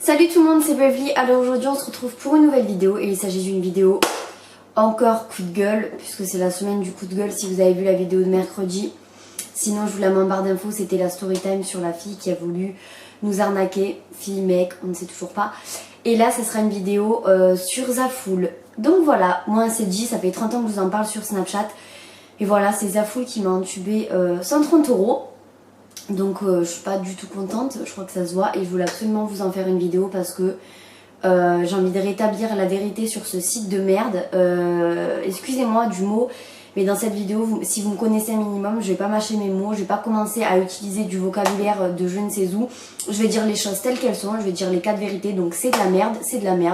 Salut tout le monde, c'est Beverly. Alors aujourd'hui on se retrouve pour une nouvelle vidéo et il s'agit d'une vidéo encore coup de gueule puisque c'est la semaine du coup de gueule si vous avez vu la vidéo de mercredi. Sinon je vous la mets en barre d'infos, c'était la story time sur la fille qui a voulu nous arnaquer, fille, mec, on ne sait toujours pas. Et là ce sera une vidéo sur Zafoul. Donc voilà, moi c'est dit, ça fait 30 ans que je vous en parle sur Snapchat. Et voilà, c'est Zafoul qui m'a entubé 130 €. Donc je suis pas du tout contente, je crois que ça se voit et je voulais absolument vous en faire une vidéo parce que j'ai envie de rétablir la vérité sur ce site de merde. Excusez-moi du mot, mais dans cette vidéo, si vous me connaissez un minimum, je vais pas mâcher mes mots, je vais pas commencer à utiliser du vocabulaire de je ne sais où. Je vais dire les choses telles qu'elles sont, je vais dire les quatre vérités, donc c'est de la merde,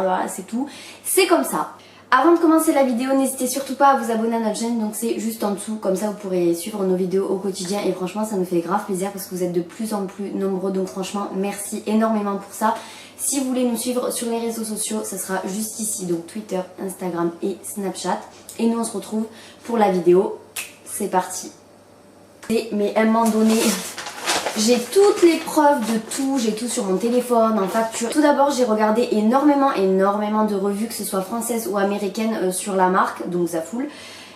voilà, c'est tout. C'est comme ça. Avant de commencer la vidéo, n'hésitez surtout pas à vous abonner à notre chaîne, donc c'est juste en dessous, comme ça vous pourrez suivre nos vidéos au quotidien et franchement ça me fait grave plaisir parce que vous êtes de plus en plus nombreux, donc franchement merci énormément pour ça. Si vous voulez nous suivre sur les réseaux sociaux, ça sera juste ici, donc Twitter, Instagram et Snapchat. Et nous on se retrouve pour la vidéo, c'est parti. Mais à un moment donné... J'ai toutes les preuves de tout, j'ai tout sur mon téléphone, en facture. Tout d'abord, j'ai regardé énormément de revues, que ce soit françaises ou américaines, sur la marque, donc Zafoul.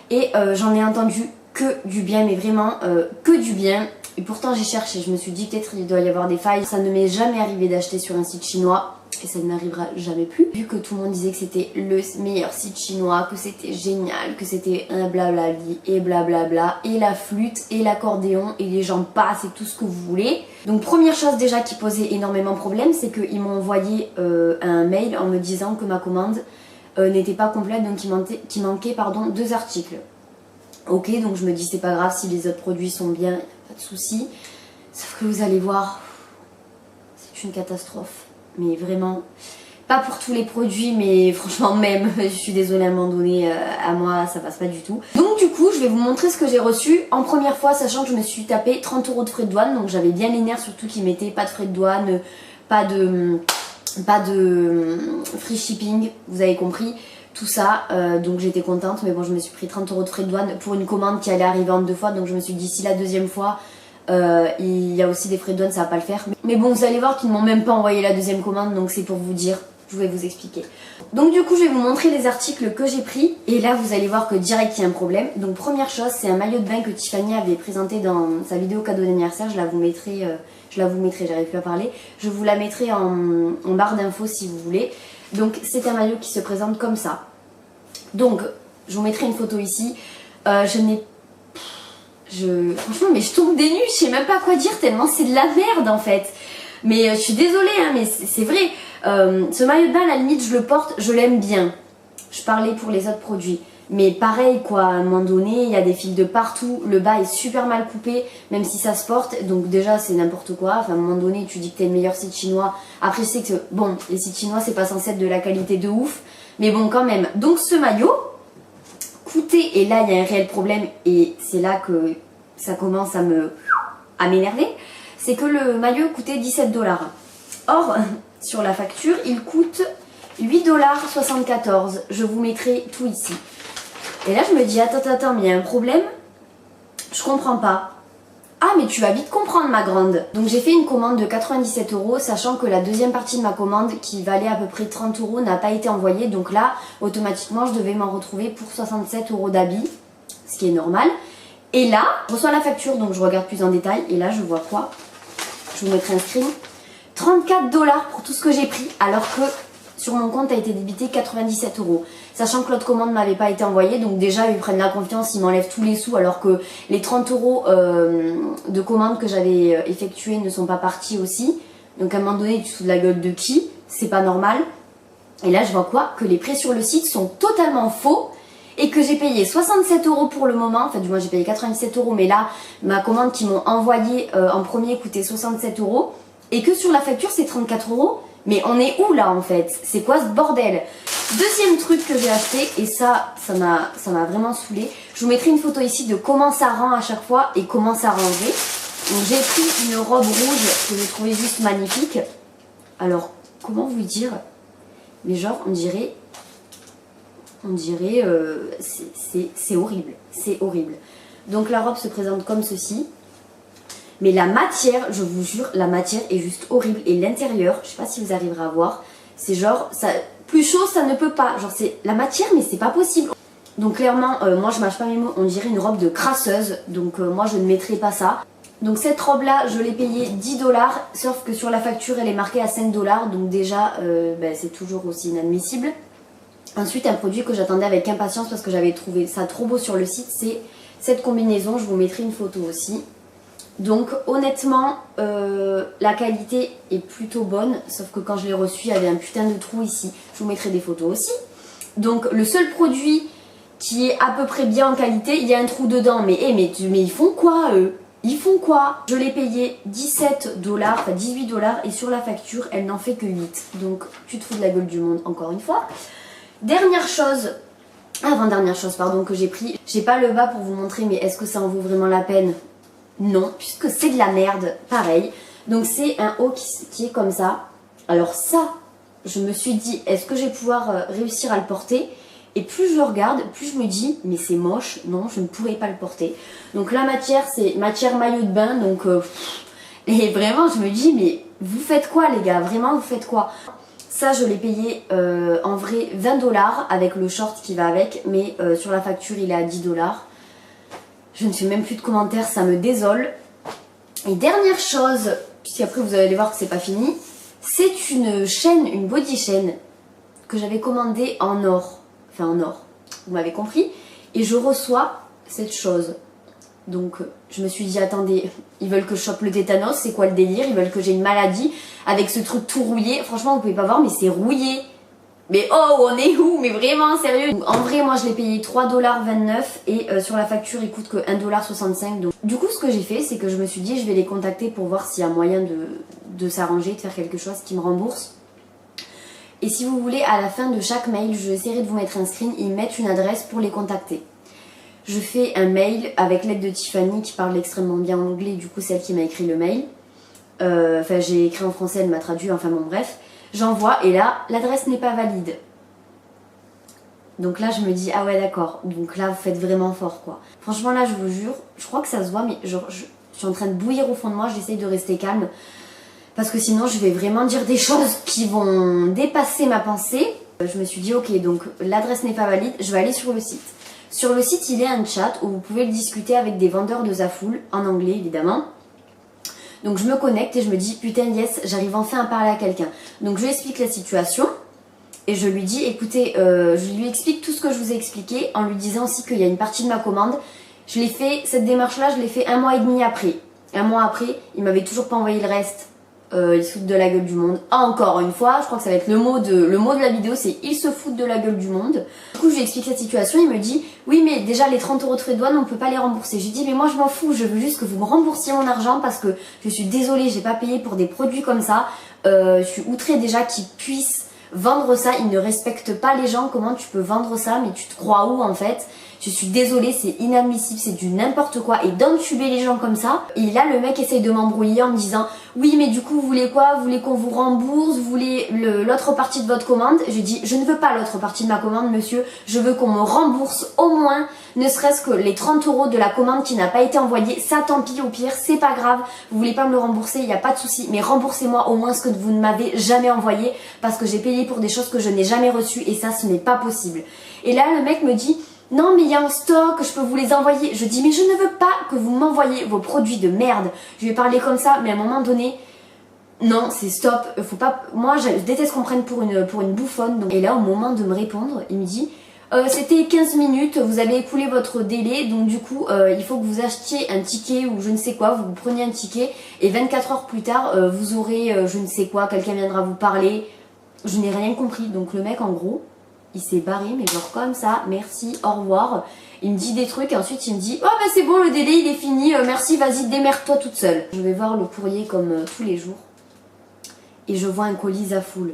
Et j'en ai entendu que du bien, mais vraiment que du bien. Et pourtant, j'ai cherché, je me suis dit peut-être il doit y avoir des failles. Ça ne m'est jamais arrivé d'acheter sur un site chinois. Et ça ne m'arrivera jamais plus. Vu que tout le monde disait que c'était le meilleur site chinois, que c'était génial, que c'était un blablabli et blablabla, et la flûte, et l'accordéon, et les gens passent, et tout ce que vous voulez. Donc première chose déjà qui posait énormément de problème, c'est qu'ils m'ont envoyé un mail en me disant que ma commande n'était pas complète, donc qu'il manquait 2 articles. Ok, donc je me dis c'est pas grave, si les autres produits sont bien, pas de souci. Sauf que vous allez voir, c'est une catastrophe. Mais vraiment, pas pour tous les produits, mais franchement même, je suis désolée à un moment donné, à moi ça passe pas du tout. Donc du coup, je vais vous montrer ce que j'ai reçu en première fois, sachant que je me suis tapé 30 € de frais de douane, donc j'avais bien les nerfs, surtout qu'ils mettaient pas de frais de douane, pas de free shipping, vous avez compris, tout ça, donc j'étais contente, mais bon je me suis pris 30 € de frais de douane pour une commande qui allait arriver en 2 fois, donc je me suis dit si la deuxième fois... il y a aussi des frais de douane, ça va pas le faire. Mais bon, vous allez voir qu'ils ne m'ont même pas envoyé la deuxième commande, donc c'est pour vous dire, je vais vous expliquer. Donc du coup, je vais vous montrer les articles que j'ai pris. Et là, vous allez voir que direct, il y a un problème. Donc première chose, c'est un maillot de bain que Tiffany avait présenté dans sa vidéo cadeau d'anniversaire. Je vous mettrai, j'arrive plus à parler. Je vous la mettrai en barre d'infos si vous voulez. Donc c'est un maillot qui se présente comme ça. Donc, je vous mettrai une photo ici. Franchement, mais je tombe des nues, je sais même pas quoi dire tellement c'est de la merde en fait. Mais je suis désolée, hein, mais c'est vrai. Ce maillot de bain, à la limite, je le porte, je l'aime bien. Je parlais pour les autres produits. Mais pareil quoi, à un moment donné, il y a des fils de partout, le bas est super mal coupé, même si ça se porte, donc déjà c'est n'importe quoi. Enfin, à un moment donné, tu dis que t'es le meilleur site chinois. Après, je sais que, bon, les sites chinois, c'est pas censé être de la qualité de ouf, mais bon, quand même. Donc ce maillot... Écoutez, et là il y a un réel problème et c'est là que ça commence à m'énerver, c'est que le maillot coûtait 17 $. Or, sur la facture, il coûte 8,74 $. Je vous mettrai tout ici. Et là je me dis, attends, mais il y a un problème, je comprends pas. Ah mais tu vas vite comprendre ma grande. Donc j'ai fait une commande de 97 €, sachant que la deuxième partie de ma commande qui valait à peu près 30 € n'a pas été envoyée. Donc là, automatiquement, je devais m'en retrouver pour 67 € d'habits, ce qui est normal. Et là, je reçois la facture, donc je regarde plus en détail. Et là, je vois quoi? Je vous mettrai un screen. 34 $ pour tout ce que j'ai pris, alors que sur mon compte a été débité 97 €. Sachant que l'autre commande m'avait pas été envoyée, donc déjà ils prennent la confiance, ils m'enlèvent tous les sous alors que les 30 € de commande que j'avais effectuées ne sont pas partis aussi. Donc à un moment donné, tu te fous de la gueule de qui? C'est pas normal. Et là je vois quoi? Que les prix sur le site sont totalement faux et que j'ai payé 67 € pour le moment. Enfin du moins j'ai payé 97 €, mais là ma commande qu'ils m'ont envoyée en premier coûtait 67 € et que sur la facture c'est 34 €. Mais on est où là en fait? C'est quoi ce bordel? Deuxième truc que j'ai acheté, et ça m'a vraiment saoulé. Je vous mettrai une photo ici de comment ça rend à chaque fois et comment ça rangeait. Donc j'ai pris une robe rouge que j'ai trouvée juste magnifique. Alors, comment vous dire? Mais genre, on dirait c'est horrible. C'est horrible. Donc la robe se présente comme ceci. Mais la matière, je vous jure, la matière est juste horrible. Et l'intérieur, je sais pas si vous arriverez à voir, c'est genre, ça, plus chaud ça ne peut pas. Genre c'est la matière mais c'est pas possible. Donc clairement, moi je mâche pas mes mots, on dirait une robe de crasseuse. Donc moi je ne mettrai pas ça. Donc cette robe là, je l'ai payée 10 $, sauf que sur la facture elle est marquée à 5 $. Donc déjà, c'est toujours aussi inadmissible. Ensuite, un produit que j'attendais avec impatience parce que j'avais trouvé ça trop beau sur le site, c'est cette combinaison. Je vous mettrai une photo aussi. Donc honnêtement, la qualité est plutôt bonne, sauf que quand je l'ai reçue, il y avait un putain de trou ici. Je vous mettrai des photos aussi. Donc le seul produit qui est à peu près bien en qualité, il y a un trou dedans. Mais ils font quoi eux? Ils font quoi? Je l'ai payé 17 $, enfin 18 $, et sur la facture, elle n'en fait que 8. Donc tu te fous de la gueule du monde encore une fois. Dernière chose, avant-dernière chose pardon, que j'ai pris. J'ai pas le bas pour vous montrer, mais est-ce que ça en vaut vraiment la peine? Non, puisque c'est de la merde, pareil. Donc c'est un haut qui est comme ça. Alors ça, je me suis dit, est-ce que je vais pouvoir réussir à le porter? Et plus je le regarde, plus je me dis, mais c'est moche, non, je ne pourrais pas le porter. Donc la matière, c'est matière maillot de bain, donc... et vraiment, je me dis, mais vous faites quoi les gars? Vraiment, vous faites quoi? Ça, je l'ai payé en vrai 20 $ avec le short qui va avec, mais sur la facture, il est à 10 $. Je ne fais même plus de commentaires, ça me désole. Et dernière chose, puisqu'après vous allez voir que c'est pas fini, c'est une chaîne, une body chain que j'avais commandée en or. Enfin en or, vous m'avez compris. Et je reçois cette chose. Donc je me suis dit, attendez, ils veulent que je chope le tétanos, c'est quoi le délire? Ils veulent que j'ai une maladie avec ce truc tout rouillé. Franchement, vous pouvez pas voir, mais c'est rouillé. Mais oh, on est où? Mais vraiment, sérieux? En vrai, moi, je l'ai payé 3,29 $ et sur la facture, il coûte que 1,65 $. Donc, du coup, ce que j'ai fait, c'est que je me suis dit, je vais les contacter pour voir s'il y a moyen de s'arranger, de faire quelque chose qui me rembourse. Et si vous voulez, à la fin de chaque mail, j'essaierai de vous mettre un screen, ils mettent une adresse pour les contacter. Je fais un mail avec l'aide de Tiffany qui parle extrêmement bien anglais, du coup, celle qui m'a écrit le mail. Enfin, j'ai écrit en français, elle m'a traduit, enfin bon, bref. J'envoie et là, l'adresse n'est pas valide. Donc là, je me dis, ah ouais, d'accord. Donc là, vous faites vraiment fort, quoi. Franchement, là, je vous jure, je crois que ça se voit, mais je suis en train de bouillir au fond de moi. J'essaye de rester calme. Parce que sinon, je vais vraiment dire des choses qui vont dépasser ma pensée. Je me suis dit, ok, donc l'adresse n'est pas valide. Je vais aller sur le site. Sur le site, il y a un chat où vous pouvez le discuter avec des vendeurs de Zaful, en anglais, évidemment. Donc je me connecte et je me dis, putain yes, j'arrive enfin à parler à quelqu'un. Donc je lui explique la situation et je lui dis, écoutez, je lui explique tout ce que je vous ai expliqué en lui disant aussi qu'il y a une partie de ma commande. Je l'ai fait, cette démarche-là, je l'ai fait 1 mois et demi après. 1 mois après, il m'avait toujours pas envoyé le reste. Ils se foutent de la gueule du monde. Encore une fois, je crois que ça va être le mot de la vidéo, c'est ils se foutent de la gueule du monde. Du coup, je lui explique la situation, il me dit oui, mais déjà les 30 € de frais de douane, on peut pas les rembourser. J'ai dit mais moi je m'en fous, je veux juste que vous me remboursiez mon argent parce que je suis désolée, j'ai pas payé pour des produits comme ça. Je suis outrée déjà qu'ils puissent vendre ça, ils ne respectent pas les gens. Comment tu peux vendre ça? Mais tu te crois où en fait? Je suis désolée, c'est inadmissible, c'est du n'importe quoi. Et d'entuber les gens comme ça. Et là, le mec essaye de m'embrouiller en me disant oui, mais du coup, vous voulez quoi? Vous voulez qu'on vous rembourse? Vous voulez l'autre partie de votre commande? Je dis je ne veux pas l'autre partie de ma commande, monsieur. Je veux qu'on me rembourse au moins, ne serait-ce que les 30 € de la commande qui n'a pas été envoyée. Ça, tant pis, au pire, c'est pas grave. Vous voulez pas me le rembourser, il n'y a pas de souci. Mais remboursez-moi au moins ce que vous ne m'avez jamais envoyé parce que j'ai payé pour des choses que je n'ai jamais reçues et ça, ce n'est pas possible. Et là, le mec me dit non mais il y a en stock, je peux vous les envoyer. Je dis mais je ne veux pas que vous m'envoyiez vos produits de merde. Je lui ai parlé comme ça, mais à un moment donné, non c'est stop, faut pas. Moi je déteste qu'on prenne pour une bouffonne. Donc... Et là au moment de me répondre, il me dit c'était 15 minutes, vous avez écoulé votre délai, donc du coup il faut que vous achetiez un ticket ou je ne sais quoi, vous preniez un ticket et 24 heures plus tard vous aurez je ne sais quoi, quelqu'un viendra vous parler. Je n'ai rien compris, donc le mec en gros il s'est barré, mais genre comme ça, merci, au revoir. Il me dit des trucs et ensuite il me dit oh bah c'est bon, le délai il est fini, merci, vas-y, démerde-toi toute seule. Je vais voir le courrier comme tous les jours et je vois un colis Zaful.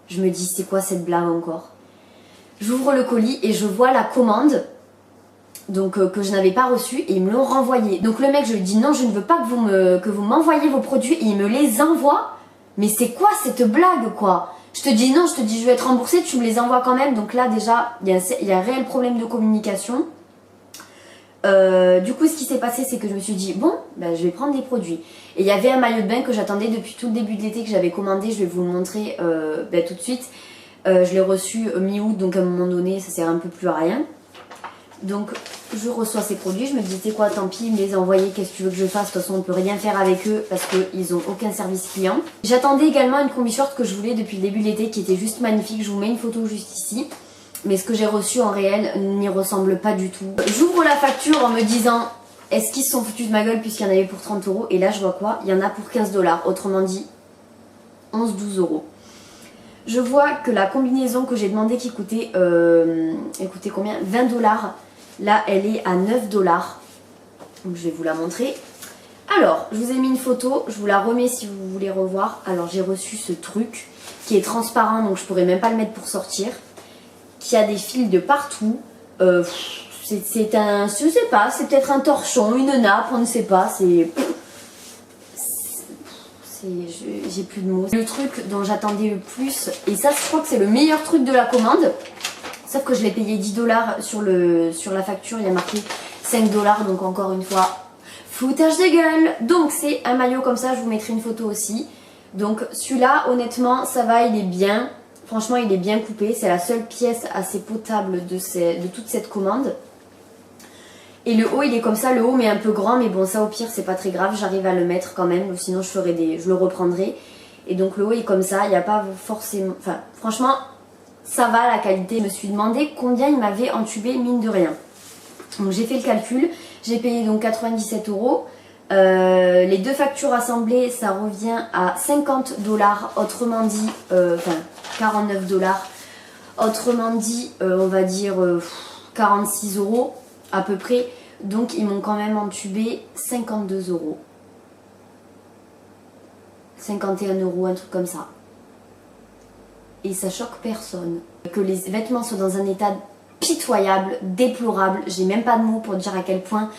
Je me dis c'est quoi cette blague encore? J'ouvre le colis et je vois la commande donc que je n'avais pas reçue et ils me l'ont renvoyé. Donc le mec, je lui dis non, je ne veux pas que vous m'envoyiez vos produits et il me les envoie. Mais c'est quoi cette blague quoi? Je te dis non, je te dis je vais être remboursée, tu me les envoies quand même. Donc là déjà, il y a un réel problème de communication. Du coup, ce qui s'est passé, c'est que je me suis dit, bon, ben, je vais prendre des produits. Et il y avait un maillot de bain que j'attendais depuis tout le début de l'été, que j'avais commandé, je vais vous le montrer ben, tout de suite. Je l'ai reçu mi-août, donc à un moment donné, ça sert un peu plus à rien. Donc, je reçois ces produits, je me dis, tu sais quoi, tant pis, ils me les ont envoyés, qu'est-ce que tu veux que je fasse? De toute façon, on peut rien faire avec eux parce qu'ils ont aucun service client. J'attendais également une combi short que je voulais depuis le début de l'été, qui était juste magnifique. Je vous mets une photo juste ici. Mais ce que j'ai reçu en réel n'y ressemble pas du tout. J'ouvre la facture en me disant, est-ce qu'ils se sont foutus de ma gueule puisqu'il y en avait pour 30 €? Et là, je vois quoi? Il y en a pour 15 $, autrement dit 11-12 €. Je vois que la combinaison que j'ai demandé qui coûtait, écoutez combien? 20 $. Là, elle est à 9 $. Donc, je vais vous la montrer. Alors, je vous ai mis une photo, je vous la remets si vous voulez revoir. Alors, j'ai reçu ce truc qui est transparent, donc je pourrais même pas le mettre pour sortir. Qui a des fils de partout. C'est un, je sais pas, c'est peut-être un torchon, une nappe, on ne sait pas. J'ai plus de mots. Le truc dont j'attendais le plus, et ça je crois que c'est le meilleur truc de la commande, sauf que je l'ai payé 10 $ sur la facture, il y a marqué 5 $, donc encore une fois, foutage de gueule. Donc c'est un maillot comme ça, je vous mettrai une photo aussi. Donc celui-là, honnêtement, ça va, il est bien. Franchement, il est bien coupé. C'est la seule pièce assez potable de toute cette commande. Et le haut, il est comme ça. Le haut, mais un peu grand. Mais bon, ça, au pire, c'est pas très grave. J'arrive à le mettre quand même. Sinon, je le reprendrai. Et donc, le haut est comme ça. Il n'y a pas forcément... Enfin, franchement, ça va, la qualité. Je me suis demandé combien il m'avait entubé, mine de rien. Donc, j'ai fait le calcul. J'ai payé donc 97 €. Les deux factures assemblées, ça revient à 50 $, autrement dit, enfin 49 $, autrement dit, on va dire 46 € à peu près. Donc ils m'ont quand même entubé 52 €. 51 €, un truc comme ça. Et ça choque personne. Que les vêtements soient dans un état pitoyable, déplorable, j'ai même pas de mots pour dire à quel point...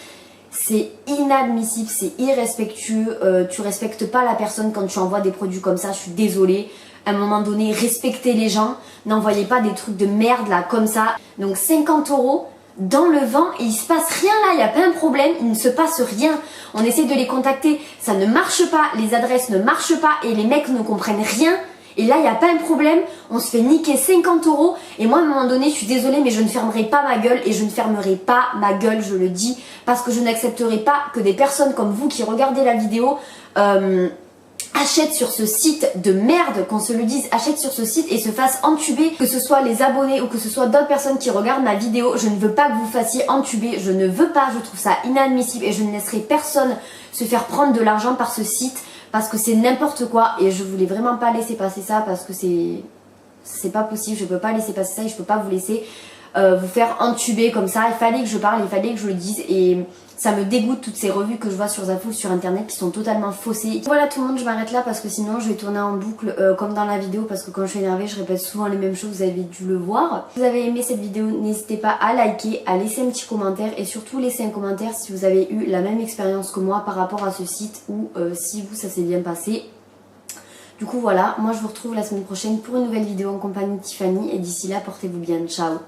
C'est inadmissible, c'est irrespectueux, tu respectes pas la personne quand tu envoies des produits comme ça, je suis désolée. À un moment donné, respectez les gens, n'envoyez pas des trucs de merde là comme ça. Donc 50 € dans le vent et il se passe rien là, il n'y a pas un problème, il ne se passe rien. On essaie de les contacter, ça ne marche pas, les adresses ne marchent pas et les mecs ne comprennent rien. Et là, il n'y a pas un problème, on se fait niquer 50 € et moi, à un moment donné, je suis désolée, mais je ne fermerai pas ma gueule et je ne fermerai pas ma gueule, je le dis, parce que je n'accepterai pas que des personnes comme vous qui regardez la vidéo achètent sur ce site de merde, qu'on se le dise, achètent sur ce site et se fassent entuber, que ce soit les abonnés ou que ce soit d'autres personnes qui regardent ma vidéo. Je ne veux pas que vous fassiez entuber, je ne veux pas, je trouve ça inadmissible et je ne laisserai personne se faire prendre de l'argent par ce site. Parce que c'est n'importe quoi et je voulais vraiment pas laisser passer ça parce que c'est pas possible, je peux pas laisser passer ça et je peux pas vous laisser vous faire entuber comme ça. Il fallait que je parle, il fallait que je le dise et ça me dégoûte toutes ces revues que je vois sur Zaful, sur internet qui sont totalement faussées. Voilà tout le monde, je m'arrête là parce que sinon je vais tourner en boucle comme dans la vidéo parce que quand je suis énervée je répète souvent les mêmes choses, vous avez dû le voir. Si vous avez aimé cette vidéo, n'hésitez pas à liker, à laisser un petit commentaire et surtout laisser un commentaire si vous avez eu la même expérience que moi par rapport à ce site ou si vous ça s'est bien passé. Du coup voilà, moi je vous retrouve la semaine prochaine pour une nouvelle vidéo en compagnie de Tiffany et d'ici là portez-vous bien, ciao.